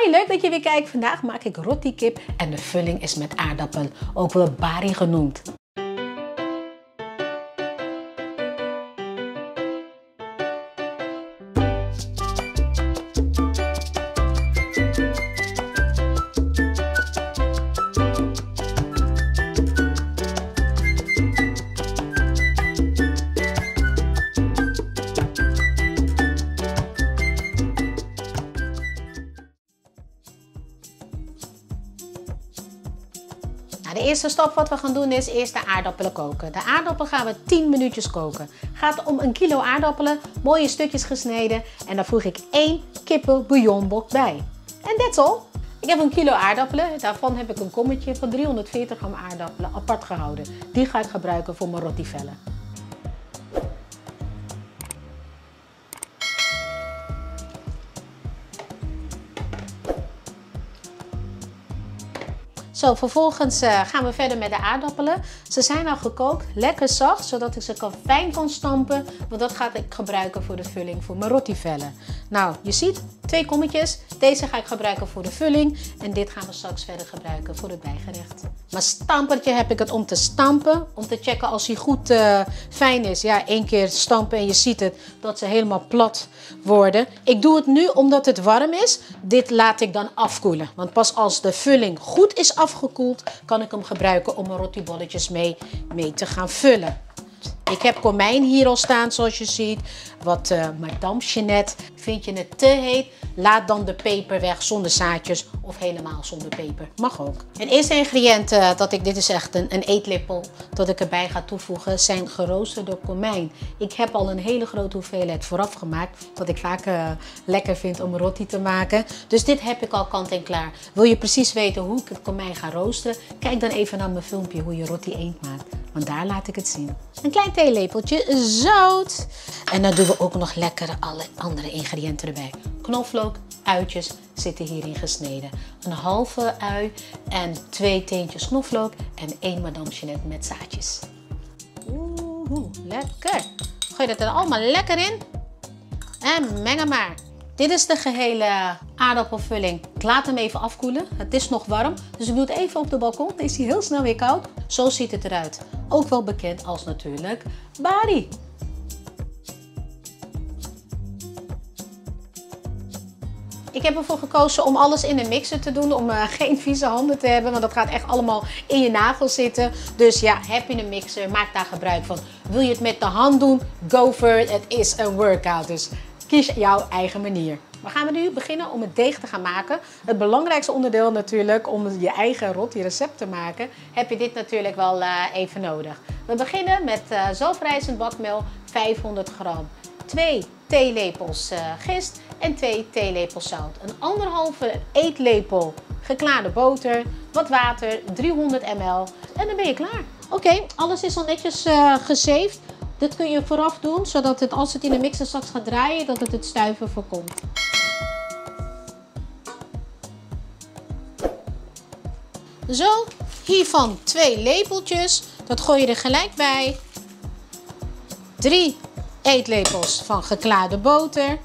Hoi, leuk dat je weer kijkt. Vandaag maak ik roti kip en de vulling is met aardappel, ook wel bari genoemd. De eerste stap wat we gaan doen is eerst de aardappelen koken. De aardappelen gaan we 10 minuutjes koken. Gaat om 1 kilo aardappelen, mooie stukjes gesneden en daar voeg ik 1 kippenbouillonbok bij. En that's all. Ik heb 1 kilo aardappelen, daarvan heb ik een kommetje van 340 gram aardappelen apart gehouden. Die ga ik gebruiken voor mijn rotivellen. Zo, vervolgens gaan we verder met de aardappelen. Ze zijn al gekookt, lekker zacht, zodat ik ze fijn kan stampen. Want dat ga ik gebruiken voor de vulling voor mijn rotivellen. Nou, je ziet 2 kommetjes. Deze ga ik gebruiken voor de vulling. En dit gaan we straks verder gebruiken voor het bijgerecht. Mijn stampertje heb ik het om te stampen. Om te checken als hij goed fijn is. Ja, 1 keer stampen en je ziet het dat ze helemaal plat worden. Ik doe het nu omdat het warm is. Dit laat ik dan afkoelen. Want pas als de vulling goed is afgekoeld, kan ik hem gebruiken om mijn rotibolletjes mee te gaan vullen. Ik heb komijn hier al staan zoals je ziet. Wat madame Jeanette. Vind je het te heet? Laat dan de peper weg zonder zaadjes of helemaal zonder peper. Mag ook. Het eerste ingrediënt dit is echt een eetlepel dat ik erbij ga toevoegen, zijn geroosterde komijn. Ik heb al een hele grote hoeveelheid vooraf gemaakt. Wat ik vaak lekker vind om roti te maken. Dus dit heb ik al kant en klaar. Wil je precies weten hoe ik het komijn ga roosteren? Kijk dan even naar mijn filmpje hoe je roti eend maakt. Want daar laat ik het zien. Een klein theelepeltje zout. En dan doen we ook nog lekker alle andere ingrediënten erbij. Knoflook, uitjes zitten hierin gesneden. Een halve ui en 2 teentjes knoflook en 1 madame Jeanette met zaadjes. Oeh, lekker. Gooi dat er allemaal lekker in. En meng hem maar. Dit is de gehele aardappelvulling. Ik laat hem even afkoelen. Het is nog warm, dus ik doe het even op de balkon. Dan is hij heel snel weer koud. Zo ziet het eruit. Ook wel bekend als natuurlijk bari. Ik heb ervoor gekozen om alles in de mixer te doen, om geen vieze handen te hebben, want dat gaat echt allemaal in je nagels zitten. Dus ja, heb je een mixer, maak daar gebruik van. Wil je het met de hand doen, go for it. Het is een workout, dus kies jouw eigen manier. We gaan nu beginnen om het deeg te gaan maken. Het belangrijkste onderdeel natuurlijk om je eigen roti recept te maken, heb je dit natuurlijk wel even nodig. We beginnen met zelfrijzend bakmeel 500 gram, 2 theelepels gist en 2 theelepels zout. Een 1,5 eetlepel geklaarde boter, wat water, 300 ml en dan ben je klaar. Oké, alles is al netjes gezeefd. Dit kun je vooraf doen, zodat het, als het in de mixer straks gaat draaien, dat het stuiven voorkomt. Zo, hiervan 2 lepeltjes. Dat gooi je er gelijk bij. 3 eetlepels van geklaarde boter.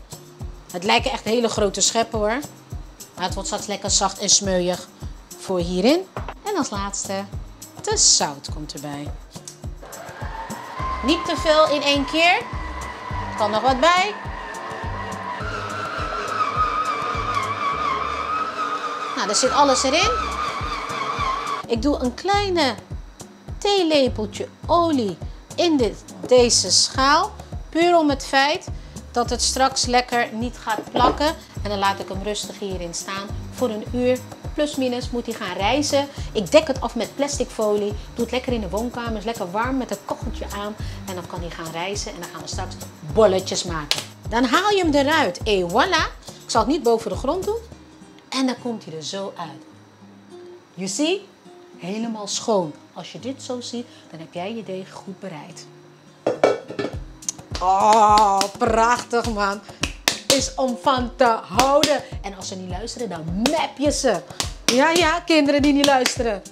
Het lijken echt hele grote scheppen hoor. Maar het wordt straks lekker zacht en smeuïg voor hierin. En als laatste, de zout komt erbij. Niet te veel in 1 keer. Er kan nog wat bij. Nou, er zit alles erin. Ik doe een kleine theelepeltje olie in deze schaal. Puur om het feit dat het straks lekker niet gaat plakken. En dan laat ik hem rustig hierin staan. Voor 1 uur plus minus moet hij gaan rijzen. Ik dek het af met plastic folie. Doe het lekker in de woonkamer. Is lekker warm met een kacheltje aan. En dan kan hij gaan rijzen. En dan gaan we straks bolletjes maken. Dan haal je hem eruit. Et voilà. Ik zal het niet boven de grond doen. En dan komt hij er zo uit. You see? Helemaal schoon. Als je dit zo ziet, dan heb jij je deeg goed bereid. Oh, prachtig man. Is om van te houden. En als ze niet luisteren, dan map je ze. Ja, kinderen die niet luisteren.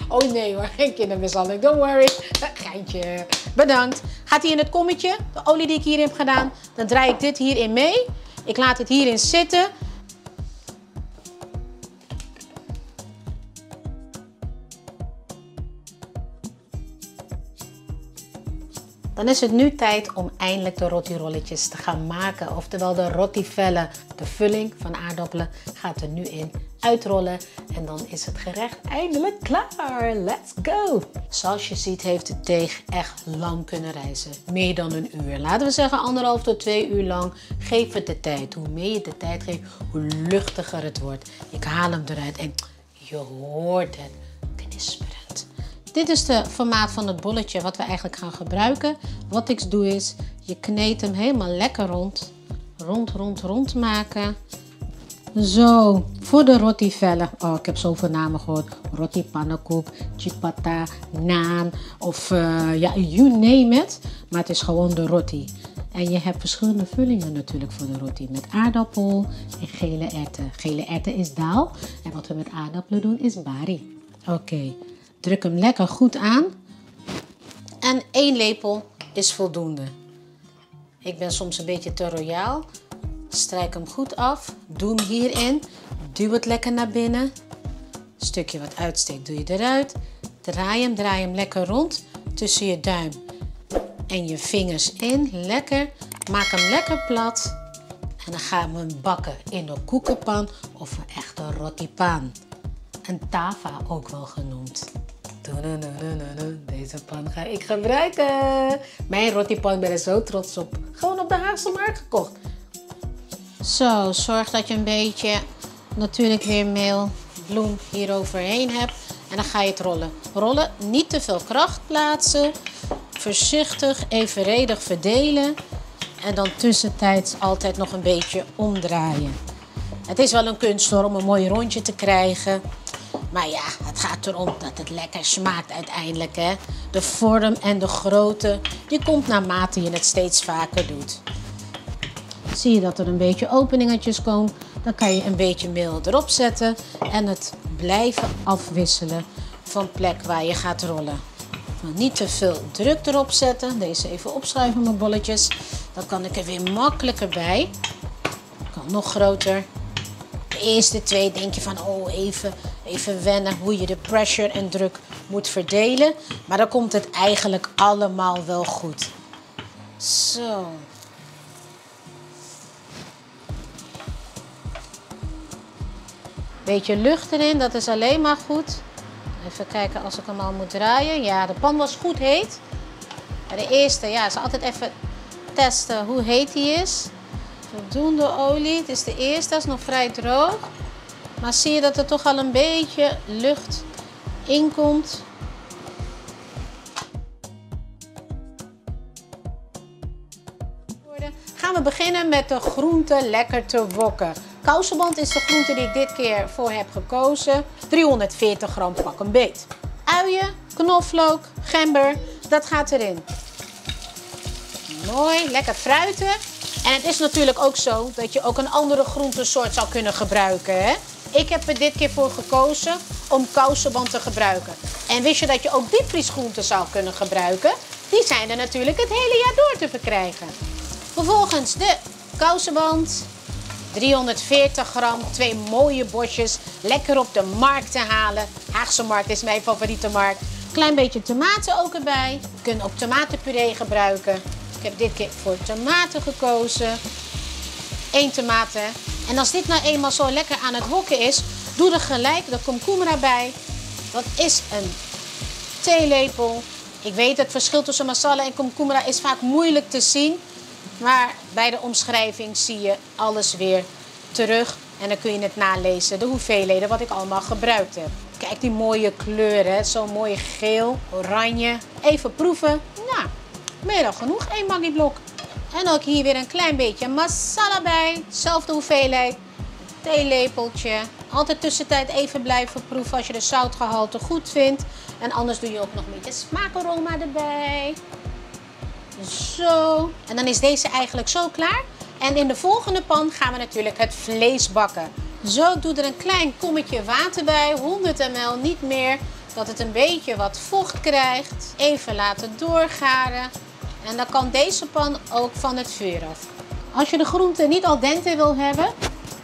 Oh nee hoor, geen kindermishandeling. Don't worry. Geintje. Bedankt. Gaat hij in het kommetje, de olie die ik hierin heb gedaan. Dan draai ik dit hierin mee. Ik laat het hierin zitten. Dan is het nu tijd om eindelijk de roti-rolletjes te gaan maken. Oftewel de rotivellen. De vulling van aardappelen gaat er nu in uitrollen. En dan is het gerecht eindelijk klaar. Let's go! Zoals je ziet heeft de deeg echt lang kunnen rijzen. Meer dan een uur. Laten we zeggen 1,5 tot 2 uur lang. Geef het de tijd. Hoe meer je de tijd geeft, hoe luchtiger het wordt. Ik haal hem eruit en je hoort het knisperend. Dit is de formaat van het bolletje wat we eigenlijk gaan gebruiken. Wat ik doe is, je kneedt hem helemaal lekker rond. Rond maken. Zo, voor de rotivellen. Oh, ik heb zoveel namen gehoord. Roti pannenkoek, ciabatta, naan of ja, you name it. Maar het is gewoon de roti. En je hebt verschillende vullingen natuurlijk voor de roti. Met aardappel en gele erwten. Gele erwten is daal. En wat we met aardappelen doen is bari. Oké. Druk hem lekker goed aan. En 1 lepel is voldoende. Ik ben soms een beetje te royaal. Strijk hem goed af. Doe hem hierin. Duw het lekker naar binnen. Stukje wat uitsteekt doe je eruit. Draai hem lekker rond. Tussen je duim en je vingers in. Lekker. Maak hem lekker plat. En dan gaan we hem bakken in een koekenpan of een echte rotipan. Een tava ook wel genoemd. Deze pan ga ik gebruiken. Mijn rotipan, ik ben er zo trots op. Gewoon op de Haagse Markt gekocht. Zo, zorg dat je een beetje natuurlijk weer meel, bloem hier overheen hebt. En dan ga je het rollen. Rollen, niet te veel kracht plaatsen. Voorzichtig, evenredig verdelen. En dan tussentijds altijd nog een beetje omdraaien. Het is wel een kunst hoor, om een mooi rondje te krijgen. Maar ja, het gaat erom dat het lekker smaakt uiteindelijk. Hè? De vorm en de grootte, die komt naarmate je het steeds vaker doet. Zie je dat er een beetje openingetjes komen, dan kan je een beetje meel erop zetten. En het blijven afwisselen van plek waar je gaat rollen. Maar niet te veel druk erop zetten. Deze even opschuiven mijn bolletjes. Dan kan ik er weer makkelijker bij. Kan nog groter. De eerste 2 denk je van oh even wennen hoe je de pressure en druk moet verdelen. Maar dan komt het eigenlijk allemaal wel goed. Zo. Beetje lucht erin, dat is alleen maar goed. Even kijken als ik hem al moet draaien. Ja, de pan was goed heet. Bij de eerste, ja, ze altijd even testen hoe heet die is. Voldoende olie. Het is de eerste, dat is nog vrij droog. Maar zie je dat er toch al een beetje lucht in komt. Gaan we beginnen met de groenten lekker te wokken. Kousenband is de groente die ik dit keer voor heb gekozen. 340 gram pak een beet. Uien, knoflook, gember, dat gaat erin. Mooi, lekker fruiten. En het is natuurlijk ook zo dat je ook een andere groentesoort zou kunnen gebruiken. Hè? Ik heb er dit keer voor gekozen om kousenband te gebruiken. En wist je dat je ook diepvriesgroenten zou kunnen gebruiken? Die zijn er natuurlijk het hele jaar door te verkrijgen. Vervolgens de kousenband. 340 gram, 2 mooie bosjes. Lekker op de markt te halen. Haagse Markt is mijn favoriete markt. Klein beetje tomaten ook erbij. Je kunt ook tomatenpuree gebruiken. Ik heb dit keer voor tomaten gekozen. 1 tomaat. En als dit nou eenmaal zo lekker aan het wokken is, doe er gelijk de komkommer bij. Dat is een theelepel. Ik weet het verschil tussen masala en komkommer is vaak moeilijk te zien. Maar bij de omschrijving zie je alles weer terug. En dan kun je het nalezen, de hoeveelheden wat ik allemaal gebruikt heb. Kijk die mooie kleuren, zo mooi geel, oranje. Even proeven. Nou, meer dan genoeg, 1 Maggi blok. En ook hier weer een klein beetje masala bij. Zelfde hoeveelheid. Theelepeltje. Altijd tussentijd even blijven proeven als je de zoutgehalte goed vindt. En anders doe je ook nog een beetje smaakaroma erbij. Zo. En dan is deze eigenlijk zo klaar. En in de volgende pan gaan we natuurlijk het vlees bakken. Zo, ik doe er een klein kommetje water bij. 100 ml, niet meer. Dat het een beetje wat vocht krijgt. Even laten doorgaren. En dan kan deze pan ook van het vuur af. Als je de groenten niet al dente wil hebben,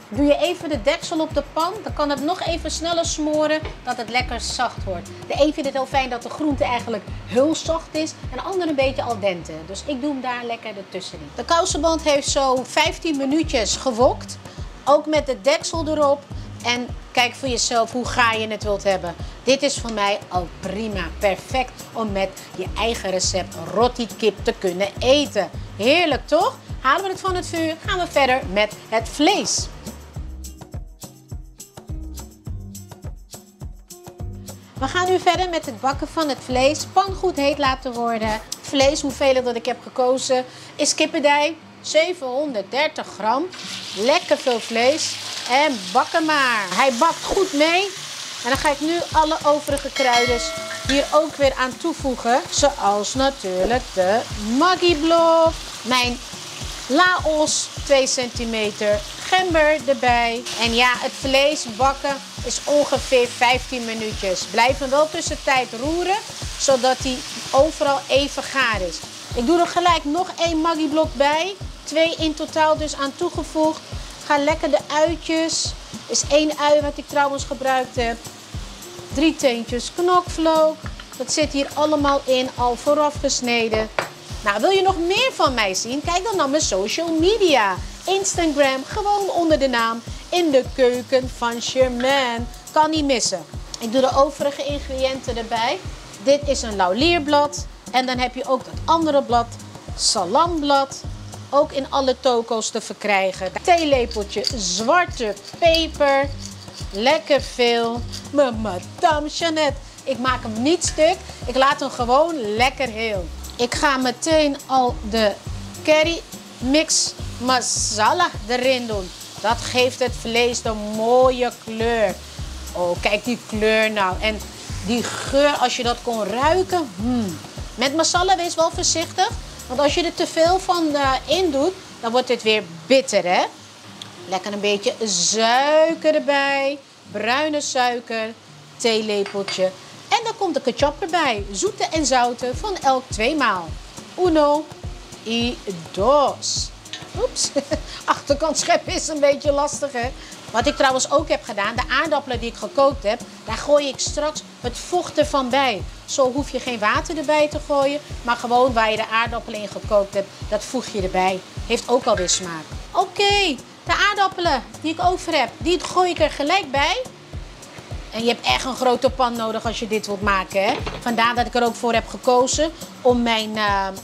doe je even de deksel op de pan. Dan kan het nog even sneller smoren dat het lekker zacht wordt. De een vindt het heel fijn dat de groente eigenlijk heel zacht is en de ander een beetje al dente. Dus ik doe hem daar lekker ertussenin. De kousenband heeft zo 15 minuutjes gewokt. Ook met de deksel erop. En kijk voor jezelf hoe gaar je het wilt hebben. Dit is voor mij al prima. Perfect om met je eigen recept roti kip te kunnen eten. Heerlijk toch? Halen we het van het vuur, gaan we verder met het vlees. We gaan nu verder met het bakken van het vlees. Pan goed heet laten worden. Vlees, hoeveel dat ik heb gekozen, is kippendij. 730 gram. Lekker veel vlees. En bakken maar. Hij bakt goed mee. En dan ga ik nu alle overige kruiden hier ook weer aan toevoegen. Zoals natuurlijk de Maggi-blok. Mijn laos 2 centimeter. Gember erbij. En ja, het vlees bakken is ongeveer 15 minuutjes. Blijf hem wel tussentijd roeren, zodat hij overal even gaar is. Ik doe er gelijk nog 1 Maggi-blok bij. 2 in totaal dus aan toegevoegd. Ga lekker de uitjes. Is 1 ui wat ik trouwens gebruikt heb. 3 teentjes knokvlook. Dat zit hier allemaal in, al vooraf gesneden. Nou, wil je nog meer van mij zien? Kijk dan naar mijn social media. Instagram, gewoon onder de naam In de Keuken van Germaine. Kan niet missen. Ik doe de overige ingrediënten erbij. Dit is een laurierblad. En dan heb je ook dat andere blad, salamblad. Ook in alle toko's te verkrijgen. Theelepeltje zwarte peper. Lekker veel. Madame Jeannette. Ik maak hem niet stuk. Ik laat hem gewoon lekker heel. Ik ga meteen al de curry mix masala erin doen. Dat geeft het vlees de mooie kleur. Oh, kijk die kleur nou. En die geur, als je dat kon ruiken. Met masala wees wel voorzichtig. Want als je er te veel van in doet, dan wordt het weer bitter, hè. Lekker een beetje suiker erbij. Bruine suiker. Theelepeltje. En dan komt de ketchup erbij. Zoete en zoute van elk 2 maal. Uno y dos. Oeps. Achterkant scheppen is een beetje lastig, hè. Wat ik trouwens ook heb gedaan, de aardappelen die ik gekookt heb, daar gooi ik straks het vocht ervan bij. Zo hoef je geen water erbij te gooien, maar gewoon waar je de aardappelen in gekookt hebt, dat voeg je erbij. Heeft ook alweer smaak. Oké, de aardappelen die ik over heb, die gooi ik er gelijk bij. En je hebt echt een grote pan nodig als je dit wilt maken, hè. Vandaar dat ik er ook voor heb gekozen om mijn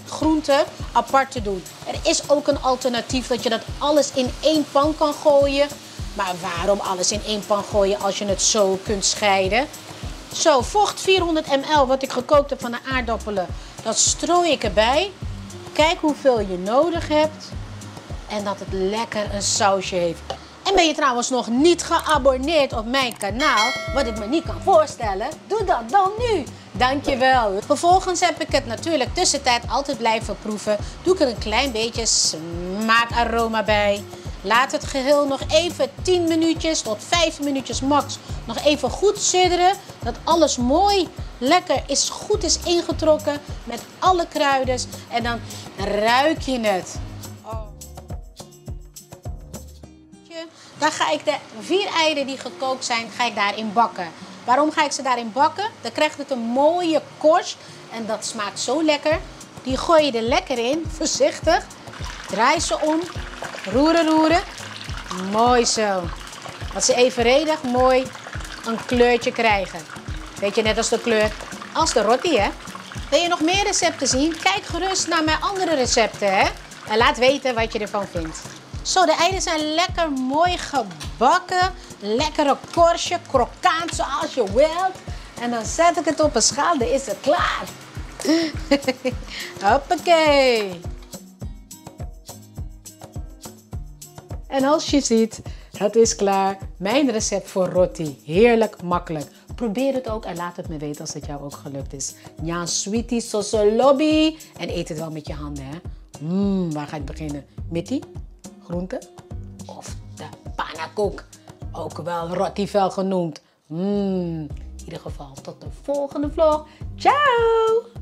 groenten apart te doen. Er is ook een alternatief dat je dat alles in 1 pan kan gooien. Maar waarom alles in 1 pan gooien als je het zo kunt scheiden? Zo, vocht 400 ml wat ik gekookt heb van de aardappelen. Dat strooi ik erbij. Kijk hoeveel je nodig hebt. En dat het lekker een sausje heeft. En ben je trouwens nog niet geabonneerd op mijn kanaal, wat ik me niet kan voorstellen, doe dat dan nu. Dankjewel. Vervolgens heb ik het natuurlijk tussentijd altijd blijven proeven. Doe ik er een klein beetje smaakaroma bij. Laat het geheel nog even 10 minuutjes tot 5 minuutjes max nog even goed sudderen. Dat alles mooi lekker goed is ingetrokken met alle kruiden. En dan ruik je het. Dan ga ik de 4 eieren die gekookt zijn, ga ik daarin bakken. Waarom ga ik ze daarin bakken? Dan krijgt het een mooie korst en dat smaakt zo lekker. Die gooi je er lekker in, voorzichtig. Draai ze om, roeren, roeren. Mooi zo. Dat ze evenredig mooi een kleurtje krijgen. Weet je, net als de kleur als de roti, hè. Wil je nog meer recepten zien? Kijk gerust naar mijn andere recepten, hè. En laat weten wat je ervan vindt. Zo, de eieren zijn lekker mooi gebakken. Lekkere korstje, krokant zoals je wilt. En dan zet ik het op een schaal, dan is het klaar. Hoppakee. En als je ziet, het is klaar. Mijn recept voor roti. Heerlijk makkelijk. Probeer het ook en laat het me weten als het jou ook gelukt is. Nyan sweetie soso lobby. En eet het wel met je handen, hè. Waar ga ik beginnen? Met die groente of de pannenkoek. Ook wel rotivel genoemd. In ieder geval tot de volgende vlog. Ciao!